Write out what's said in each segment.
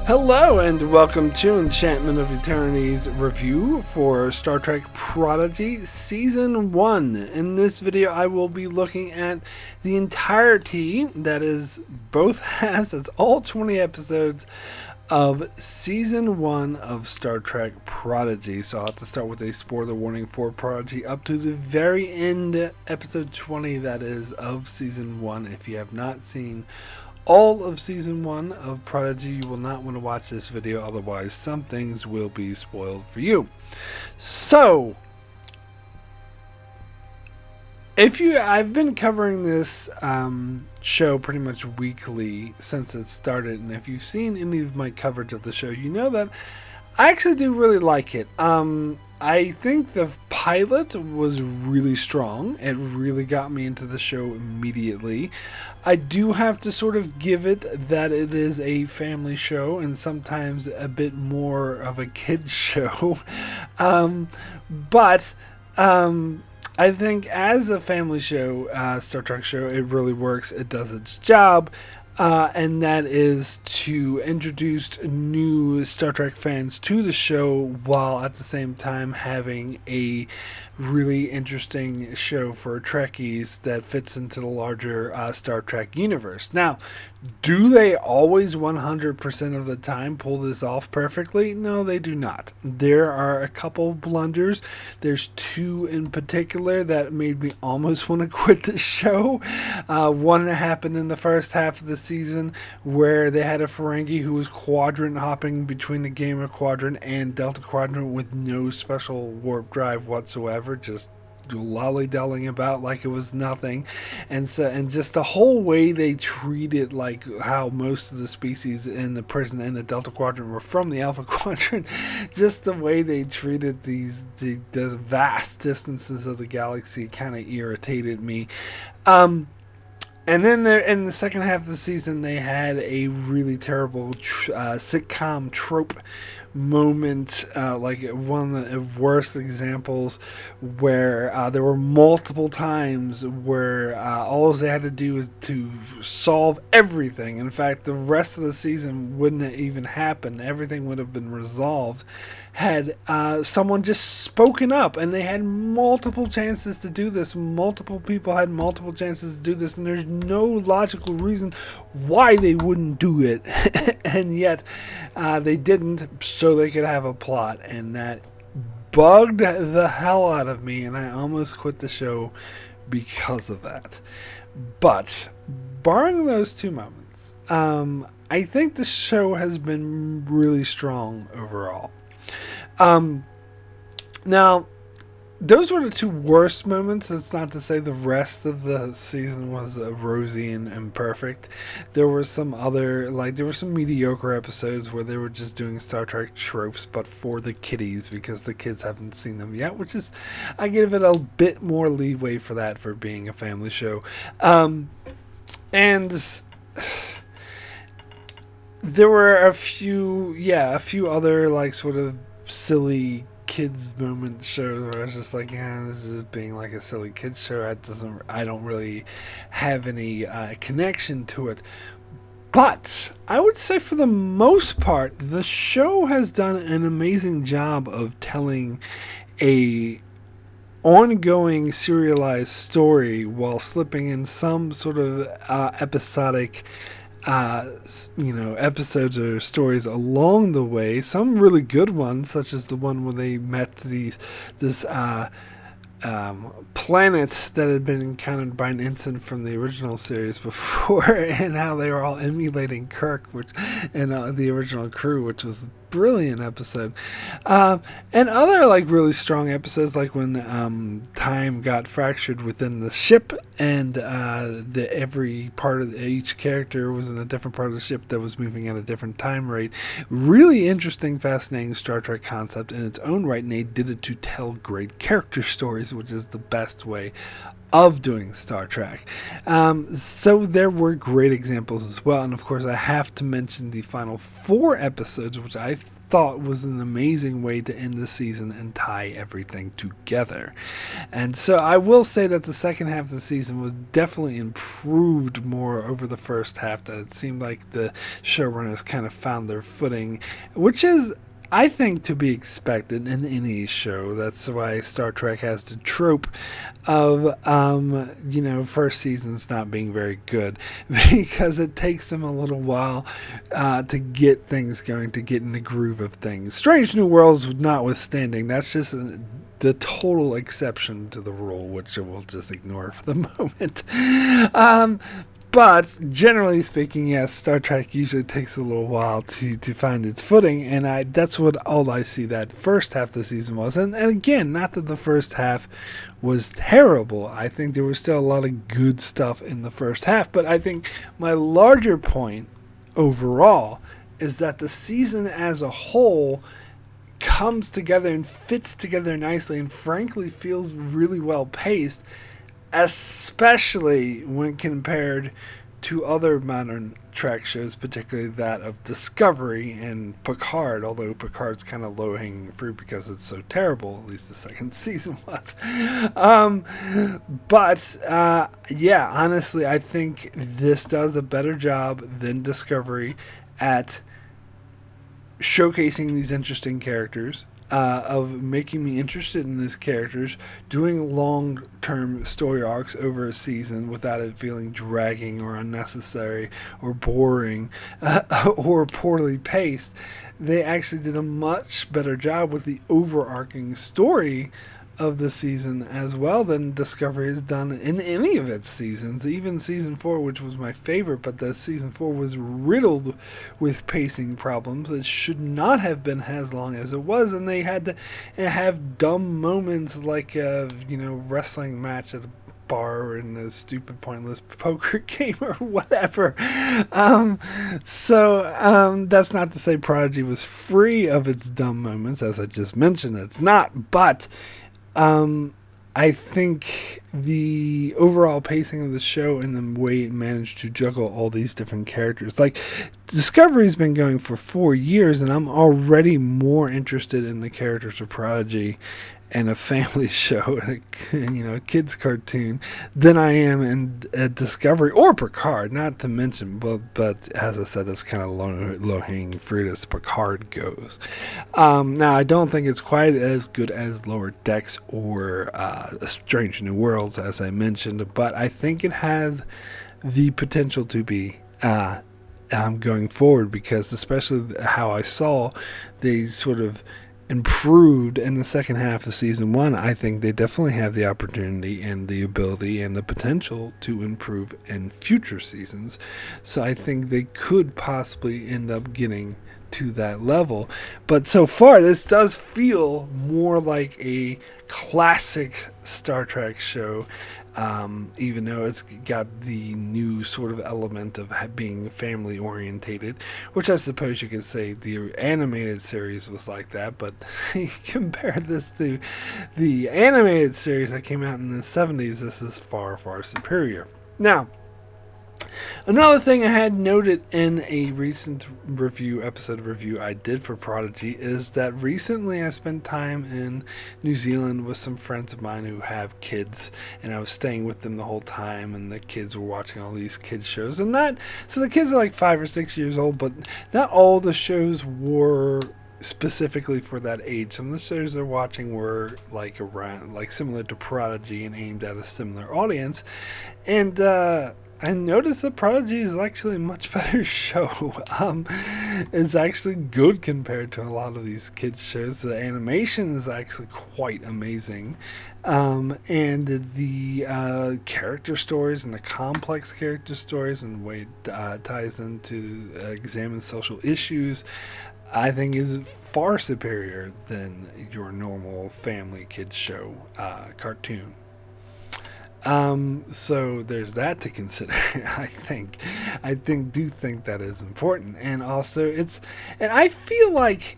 Hello and welcome to Enchantment of Eternity's review for Star Trek Prodigy Season 1. In this video I will be looking at the entirety, that is both it's all 20 episodes of Season 1 of Star Trek Prodigy. So I'll have to start with a spoiler warning for Prodigy up to the very end, episode 20 that is of Season 1. If you have not seen all of Season 1 of Prodigy, you will not want to watch this video, otherwise some things will be spoiled for you. So, I've been covering this show pretty much weekly since it started, and if you've seen any of my coverage of the show, you know that I actually do really like it. I think the pilot was really strong. It really got me into the show immediately. I do have to sort of give it that it is a family show and sometimes a bit more of a kid's show. But I think as a family show, Star Trek show, it really works. It does its job. And that is to introduce new Star Trek fans to the show while at the same time having a really interesting show for Trekkies that fits into the larger Star Trek universe. Now, do they always 100% of the time pull this off perfectly? No, they do not. There are a couple blunders. There's two in particular that made me almost want to quit the show. One that happened in the first half of the season where they had a Ferengi who was quadrant hopping between the Gamma Quadrant and Delta Quadrant with no special warp drive whatsoever, just lolly-dallying about like it was nothing. And just the whole way they treated, like how most of the species in the prison in the Delta Quadrant were from the Alpha Quadrant, just the way they treated the vast distances of the galaxy kind of irritated me. And then in the second half of the season, they had a really terrible sitcom trope moment, like one of the worst examples, where there were multiple times where all they had to do was to solve everything. In fact, the rest of the season wouldn't even happen. Everything would have been resolved had someone just spoken up, and they had multiple chances to do this. Multiple people had multiple chances to do this, and there's no logical reason why they wouldn't do it. And yet they didn't, so they could have a plot, and that bugged the hell out of me, and I almost quit the show because of that. But barring those two moments, I think the show has been really strong overall. Now, those were the two worst moments. It's not to say the rest of the season was rosy and perfect. There were some other, there were some mediocre episodes where they were just doing Star Trek tropes, but for the kiddies, because the kids haven't seen them yet, which is, I give it a bit more leeway for that, for being a family show. And there were a few other, sort of silly kids moment shows where I was just like, yeah, this is being like a silly kids show. I don't really have any connection to it. But I would say for the most part, the show has done an amazing job of telling a ongoing serialized story while slipping in some sort of episodic episodes or stories along the way. Some really good ones, such as the one where they met this planets that had been encountered by an ensign from the original series before, and how they were all emulating Kirk, and the original crew, which was a brilliant episode. And other really strong episodes, like when time got fractured within the ship, and every part of each character was in a different part of the ship that was moving at a different time rate. Really interesting, fascinating Star Trek concept in its own right, and they did it to tell great character stories, which is the best way of doing Star Trek. So there were great examples as well. And of course, I have to mention the final 4 episodes, which I thought was an amazing way to end the season and tie everything together. And so I will say that the second half of the season was definitely improved more over the first half, that it seemed like the showrunners kind of found their footing, which is, I think, to be expected in any show. That's why Star Trek has the trope of, first seasons not being very good, because it takes them a little while to get things going, to get in the groove of things. Strange New Worlds notwithstanding, that's just the total exception to the rule, which we'll just ignore for the moment. But generally speaking, yes, Star Trek usually takes a little while to find its footing, and that's what all I see that first half of the season was. And again, not that the first half was terrible. I think there was still a lot of good stuff in the first half, but I think my larger point overall is that the season as a whole comes together and fits together nicely and frankly feels really well paced, especially when compared to other modern Trek shows, particularly that of Discovery and Picard, although Picard's kind of low-hanging fruit because it's so terrible, at least the second season was. Yeah, honestly, I think this does a better job than Discovery at showcasing these interesting characters, of making me interested in these characters, doing long-term story arcs over a season without it feeling dragging or unnecessary or boring or poorly paced. They actually did a much better job with the overarching story of the season as well than Discovery has done in any of its seasons. Even season 4, which was my favorite, but the season 4 was riddled with pacing problems. It should not have been as long as it was, and they had to have dumb moments like a wrestling match at a bar or in a stupid pointless poker game or whatever. That's not to say Prodigy was free of its dumb moments, as I just mentioned. It's not, but I think the overall pacing of the show and the way it managed to juggle all these different characters, like Discovery's been going for 4 years, and I'm already more interested in the characters of Prodigy and a family show, a kids cartoon, than I am in Discovery or Picard. Not to mention, but as I said, it's kind of low-hanging fruit as Picard goes. Now, I don't think it's quite as good as Lower Decks or Strange New Worlds, as I mentioned, but I think it has the potential to be going forward, because especially how I saw they sort of improved in the second half of season 1, I think they definitely have the opportunity and the ability and the potential to improve in future seasons. So I think they could possibly end up getting to that level. But so far, this does feel more like a classic Star Trek show, even though it's got the new sort of element of being family orientated, which I suppose you could say the animated series was like that, but compare this to the animated series that came out in the 70s, this is far, far superior. Now, another thing I had noted in a recent episode review I did for Prodigy, is that recently I spent time in New Zealand with some friends of mine who have kids, and I was staying with them the whole time, and the kids were watching all these kids shows, so the kids are like 5 or 6 years old, but not all the shows were specifically for that age. Some of the shows they're watching were like similar to Prodigy and aimed at a similar audience, and I noticed that Prodigy is actually a much better show. It's actually good compared to a lot of these kids shows. The animation is actually quite amazing. And the character stories and the complex character stories and the way it ties into examine social issues, I think is far superior than your normal family kids show cartoon. So there's that to consider. I think that is important. And also and I feel like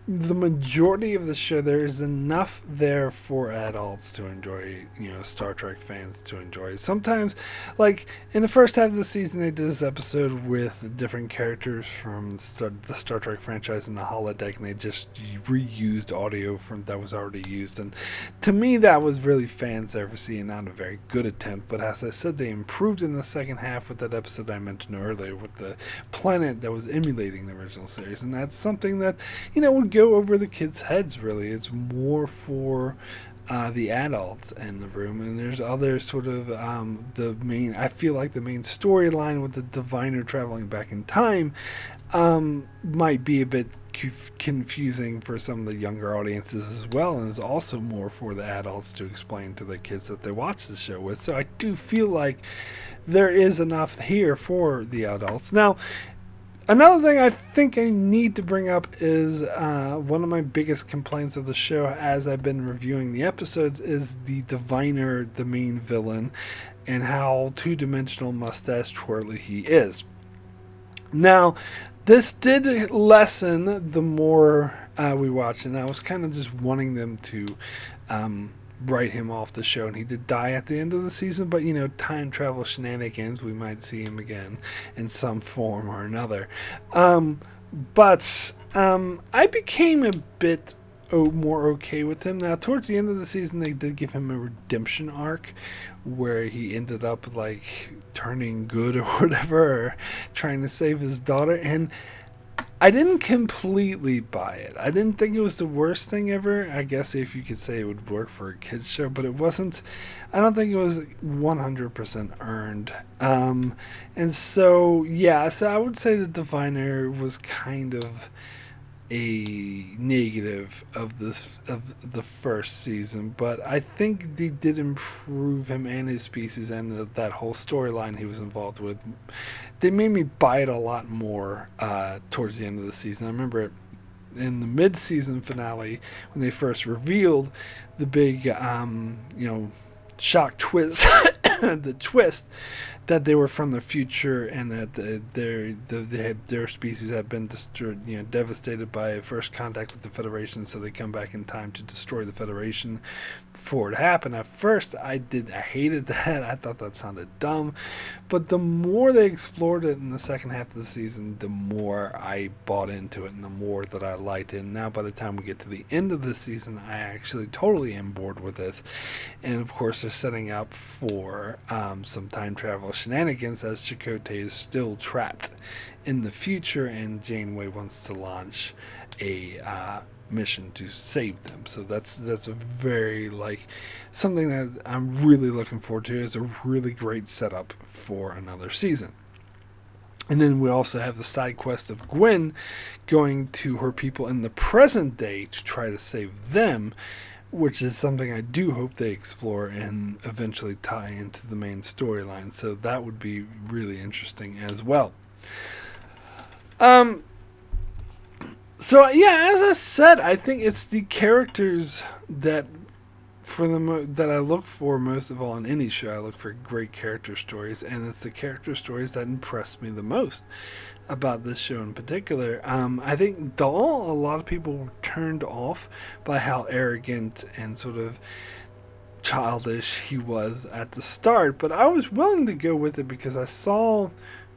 the majority of the show, there is enough there for adults to enjoy, Star Trek fans to enjoy. Sometimes, like in the first half of the season, they did this episode with different characters from the Star Trek franchise in the holodeck, and they just reused audio from that was already used. And to me, that was really fan servicey and not a very good attempt. But as I said, they improved in the second half with that episode I mentioned earlier with the planet that was emulating the original series, and that's something that would go over the kids' heads. Really, it's more for the adults in the room, and there's other sort of the main. I feel like the main storyline with the diviner traveling back in time might be a bit confusing for some of the younger audiences as well, and is also more for the adults to explain to the kids that they watch the show with. So I do feel like there is enough here for the adults. Now, another thing I think I need to bring up is one of my biggest complaints of the show as I've been reviewing the episodes is the diviner, the main villain, and how two-dimensional mustache twirly he is. Now, this did lessen the more we watched, and I was kind of just wanting them to write him off the show, and he did die at the end of the season, but time travel shenanigans, we might see him again in some form or another. But I became a bit more okay with him. Now, towards the end of the season, they did give him a redemption arc where he ended up like turning good or whatever, or trying to save his daughter, and I didn't completely buy it. I didn't think it was the worst thing ever. I guess if you could say it would work for a kids show, but it wasn't. I don't think it was 100% earned. And so I would say the Diviner was kind of a negative of the first season, but I think they did improve him and his species and that whole storyline he was involved with. They made me buy it a lot more towards the end of the season. I remember in the mid-season finale when they first revealed the big shock twist the twist that they were from the future and that their species had been destroyed, devastated by first contact with the Federation, so they come back in time to destroy the Federation before it happened. At first, I hated that. I thought that sounded dumb, but the more they explored it in the second half of the season, the more I bought into it and the more that I liked it. And now, by the time we get to the end of the season, I actually totally am bored with it. And of course, they're setting up for some time travel shenanigans as Chakotay is still trapped in the future, and Janeway wants to launch a mission to save them. So that's a very something that I'm really looking forward to. It's a really great setup for another season. And then we also have the side quest of Gwen going to her people in the present day to try to save them, which is something I do hope they explore and eventually tie into the main storyline. So that would be really interesting as well. So yeah, as I said, I think it's the characters that that I look for most of all in any show. I look for great character stories, and it's the character stories that impress me the most about this show in particular. I think Dahl, a lot of people were turned off by how arrogant and sort of childish he was at the start, but I was willing to go with it because I saw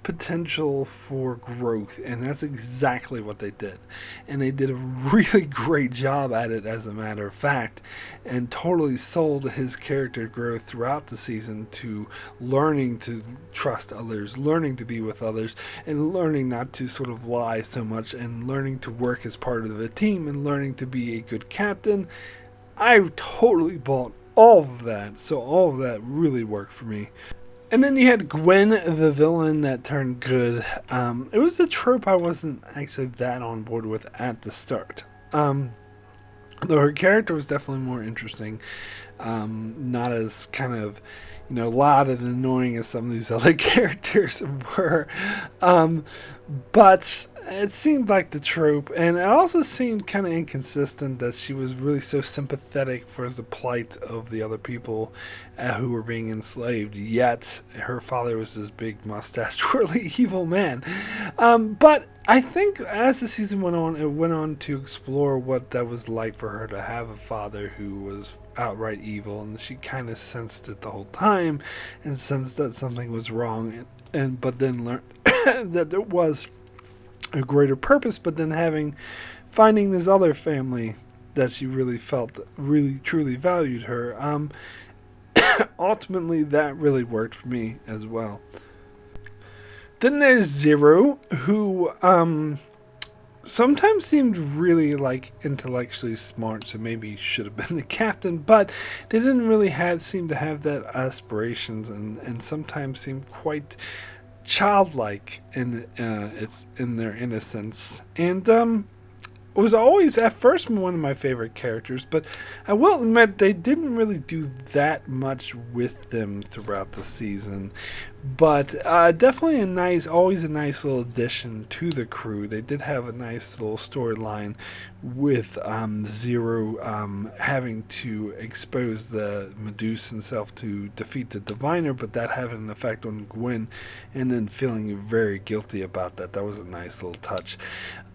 potential for growth, and that's exactly what they did, and they did a really great job at it, as a matter of fact, and totally sold his character growth throughout the season to learning to trust others, learning to be with others, and learning not to sort of lie so much, and learning to work as part of a team, and learning to be a good captain. I totally bought all of that, so all of that really worked for me. And then you had Gwen, the villain that turned good. It was a trope I wasn't actually that on board with at the start. Though her character was definitely more interesting. Not as kind of, loud and annoying as some of these other characters were. But it seemed like the trope, and it also seemed kind of inconsistent that she was really so sympathetic for the plight of the other people who were being enslaved, yet her father was this big mustache twirly evil man. But I think as the season went on, it went on to explore what that was like for her to have a father who was outright evil, and she kind of sensed it the whole time and sensed that something was wrong, and but then learned that there was a greater purpose, but then finding this other family that she really felt really truly valued her. Ultimately that really worked for me as well. Then there's Zero, who sometimes seemed really like intellectually smart, so maybe should have been the captain, but they didn't really seem to have that aspirations, and sometimes seemed quite childlike in their innocence, and was always at first one of my favorite characters, but I will admit they didn't really do that much with them throughout the season. But definitely always a nice little addition to the crew. They did have a nice little storyline with Zero having to expose the Medusa himself to defeat the Diviner, but that having an effect on Gwen, and then feeling very guilty about that. That was a nice little touch.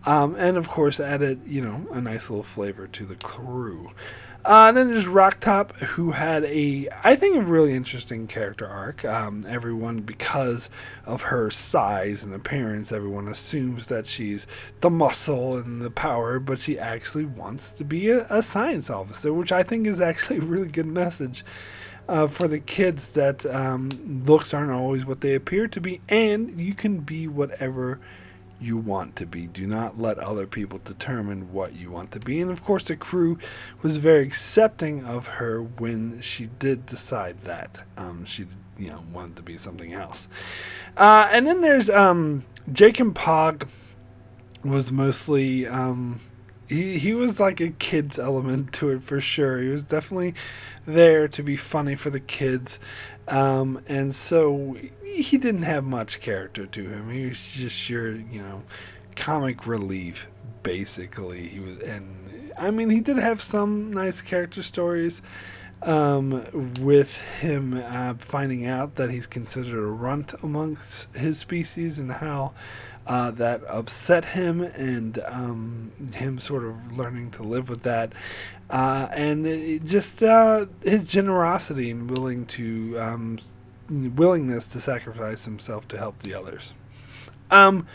And of course added, a nice little flavor to the crew. Then there's Rocktop, who had I think, a really interesting character arc. Everyone, because of her size and appearance, everyone assumes that she's the muscle and the power, but she actually wants to be a science officer, which I think is actually a really good message for the kids, that looks aren't always what they appear to be, and you can be whatever you want to be. Do not let other people determine what you want to be. And of course the crew was very accepting of her when she did decide that she wanted to be something else. And then there's Jake and Pog was mostly he was like a kid's element to it for sure. He was definitely there to be funny for the kids, and so he didn't have much character to him. He was just your comic relief, basically. He did have some nice character stories, with him finding out that he's considered a runt amongst his species, and how that upset him, and him sort of learning to live with that, and his generosity and willingness to sacrifice himself to help the others. And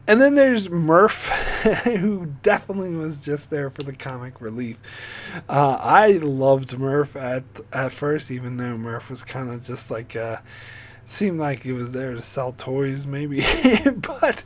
then there's Murph, who definitely was just there for the comic relief. I loved Murph at first, even though Murph was kind of just like seemed like he was there to sell toys, maybe, but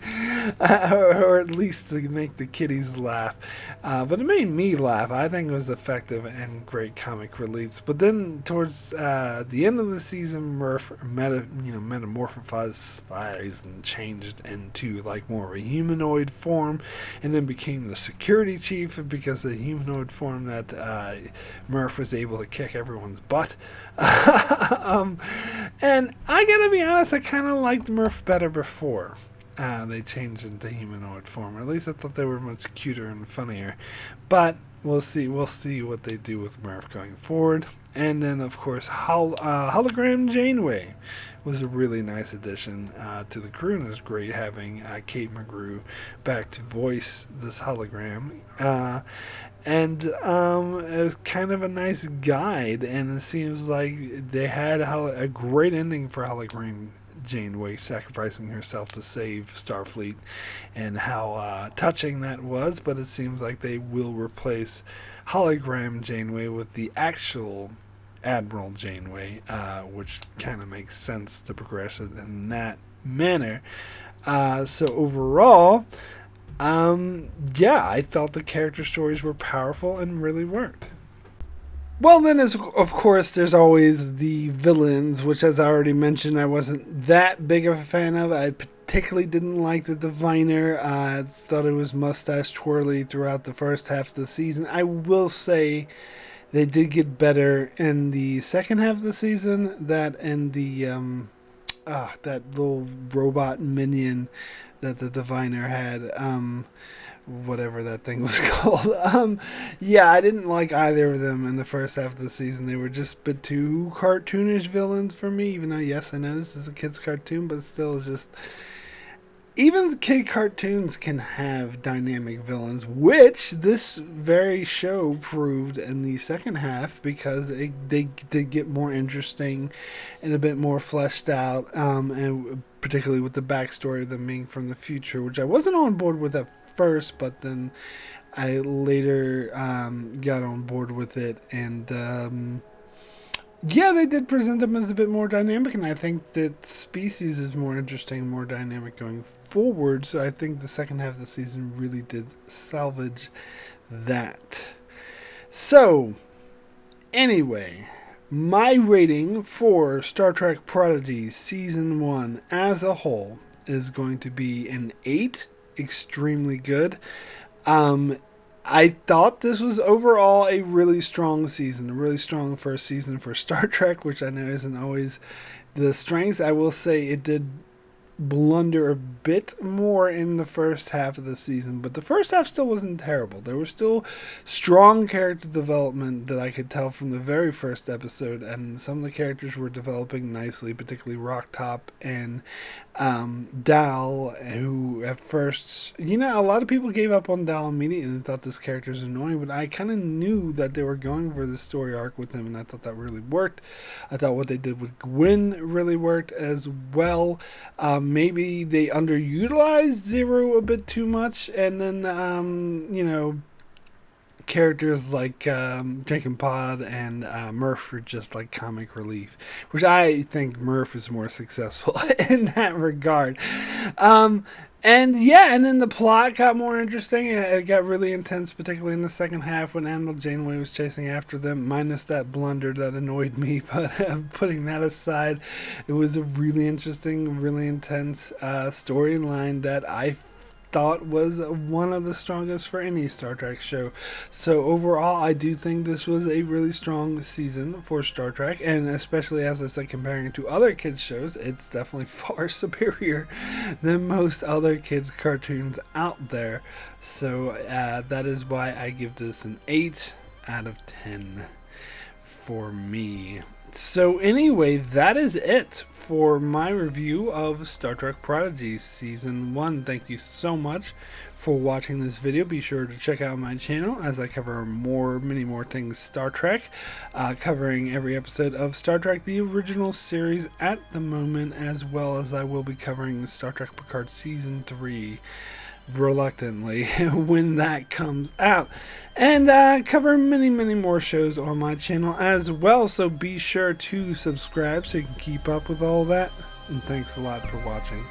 or at least to make the kiddies laugh. But it made me laugh. I think it was effective and great comic relief. But then towards the end of the season, Murph metamorphosized and changed into like more of a humanoid form, and then became the security chief, because the humanoid form that Murph was able to kick everyone's butt. And I gotta be honest, I kind of liked Murph better before they changed into humanoid form. Or at least I thought they were much cuter and funnier. But we'll see what they do with Murph going forward. And then, of course, Hologram Janeway was a really nice addition to the crew, and it was great having Kate McGrew back to voice this hologram. And it was kind of a nice guide, and it seems like they had a great ending for Hologram Janeway sacrificing herself to save Starfleet, and how touching that was. But it seems like they will replace Hologram Janeway with the actual Admiral Janeway, which kind of makes sense to progress it in that manner. So overall, I felt the character stories were powerful and really worked. Well, then, of course, there's always the villains, which, as I already mentioned, I wasn't that big of a fan of. I particularly didn't like the Diviner. I thought it was mustache twirly throughout the first half of the season. I will say they did get better in the second half of the season. That and the that little robot minion that the diviner had. Whatever that thing was called. Yeah, I didn't like either of them in the first half of the season. They were just a bit too cartoonish villains for me, even though, yes, I know this is a kid's cartoon, but still, it's just... Even kid cartoons can have dynamic villains, which this very show proved in the second half, because they did get more interesting and a bit more fleshed out, and particularly with the backstory of them being from the future, which I wasn't on board with at first, but then I later got on board with it, and yeah, they did present them as a bit more dynamic, and I think that Species is more interesting, more dynamic going forward, so I think the second half of the season really did salvage that. So, anyway, my rating for Star Trek Prodigy Season 1 as a whole is going to be an 8. Extremely good. I thought this was overall a really strong season, a really strong first season for Star Trek, which I know isn't always the strengths. I will say it did blunder a bit more in the first half of the season, but the first half still wasn't terrible. There was still strong character development that I could tell from the very first episode, and some of the characters were developing nicely, particularly Rocktop and Dal, who at first, a lot of people gave up on Dal immediately and thought this character is annoying, but I kind of knew that they were going for the story arc with him, and I thought that really worked. I thought what they did with Gwyn really worked as well. Maybe they underutilized Zero a bit too much, and then, characters like Jenkins Pod and Murph are just like comic relief, which I think Murph is more successful in that regard. And then the plot got more interesting. It got really intense, particularly in the second half when Admiral Janeway was chasing after them, minus that blunder that annoyed me. But putting that aside, it was a really interesting, really intense storyline that I thought was one of the strongest for any Star Trek show. So overall, I do think this was a really strong season for Star Trek, and especially, as I said, comparing it to other kids shows, it's definitely far superior than most other kids cartoons out there. So that is why I give this an 8 out of 10 for me. So anyway, that is it for my review of Star Trek Prodigy Season 1. Thank you so much for watching this video. Be sure to check out my channel as I cover many more things Star Trek, covering every episode of Star Trek, the original series at the moment, as well as I will be covering Star Trek Picard Season 3 reluctantly when that comes out, and cover many more shows on my channel as well, so be sure to subscribe so you can keep up with all that, and thanks a lot for watching.